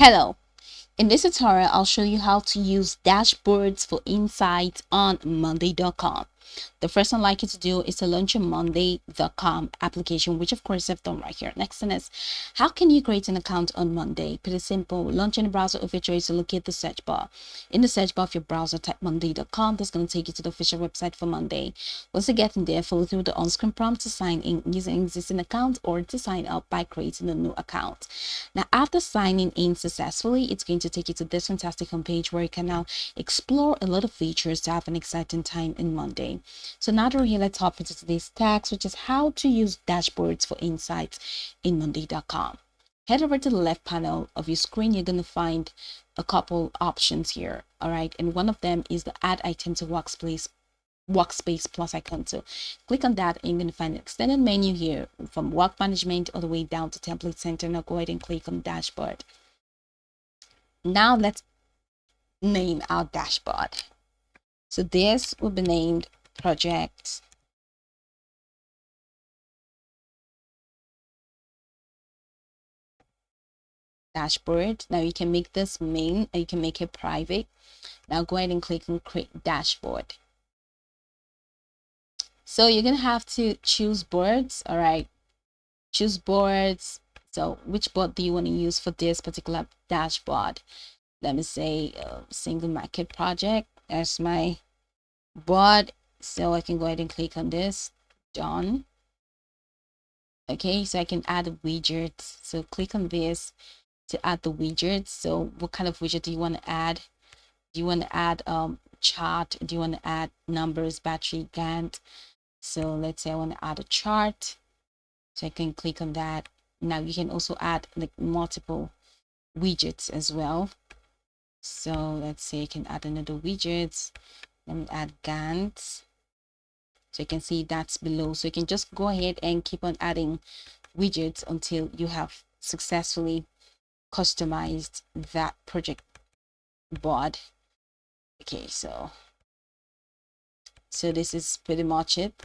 Hello. In this tutorial, I'll show you how to use dashboards for insights on monday.com. The first thing I'd like you to do is to launch your monday.com application, which of course I've done right here. Next thing is, how can you create an account on Monday? Pretty simple. Launch in the browser of your choice and locate the search bar. In the search bar of your browser, type monday.com. That's going to take you to the official website for Monday. Once you get in there, follow through the on-screen prompt to sign in using an existing account or to sign up by creating a new account. Now, after signing in successfully, it's going to take you to this fantastic homepage where you can now explore a lot of features to have an exciting time in Monday. So now that we're here, let's hop into today's text, which is how to use dashboards for insights in monday.com. Head over to the left panel of your screen. You're going to find a couple options here. All right. And one of them is the add item to workspace plus icon. So click on that and you're going to find an extended menu here from work management all the way down to template center. Now go ahead and click on dashboard. Now let's name our dashboard. So this will be named project dashboard. Now you can make this main or you can make it private. Now go ahead and click on create dashboard. So you're gonna have to choose boards. All right, choose boards. So which board do you want to use for this particular dashboard? Let me say single market project. There's my board. So I can go ahead and click on this. Done. Okay, so I can add a widget. So click on this to add the widgets. So what kind of widget do you want to add? Do you want to add chart? Do you want to add numbers, battery, Gantt? So let's say I want to add a chart. So I can click on that. Now you can also add like multiple widgets as well. So let's say I can add another widgets. Let me add Gantt. So you can see that's below. So you can just go ahead and keep on adding widgets until you have successfully customized that project board. Okay, so this is pretty much it.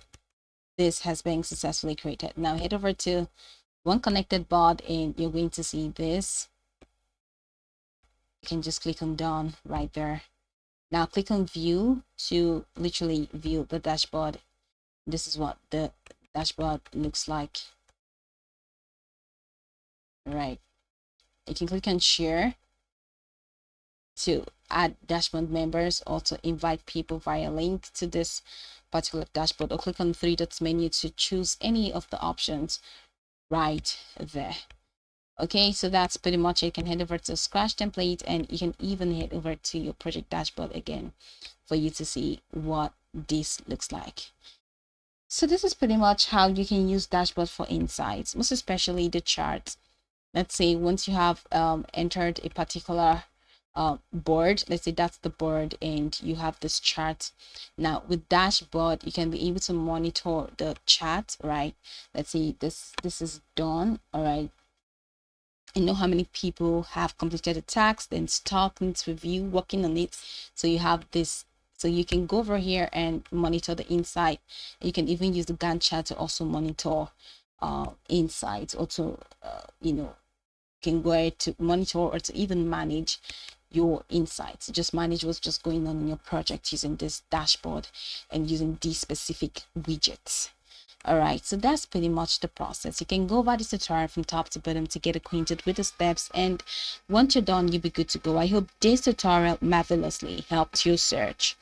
This has been successfully created. Now head over to one connected board and you're going to see this. You can just click on done right there. Now click on view to literally view the dashboard. This is what the dashboard looks like. All right, you can click on share to add dashboard members or to invite people via link to this particular dashboard, or click on the three dots menu to choose any of the options right there. Okay, so that's pretty much it. You can head over to Scratch template and you can even head over to your project dashboard again for you to see what this looks like. So this is pretty much how you can use dashboard for insights, most especially the charts. Let's say once you have entered a particular board, let's say that's the board and you have this chart. Now with dashboard you can be able to monitor the chart, right? Let's say this is done. All right, and know how many people have completed the task, then start, needs review, working on it. So you have this, so you can go over here and monitor the insight. You can even use the Gantt chart to also monitor insights, or to can go ahead to monitor or to even manage your insights. Just manage what's just going on in your project using this dashboard and using these specific widgets. All right, so that's pretty much the process. You can go over this tutorial from top to bottom to get acquainted with the steps, and once you're done, you'll be good to go. I hope this tutorial marvelously helped you search.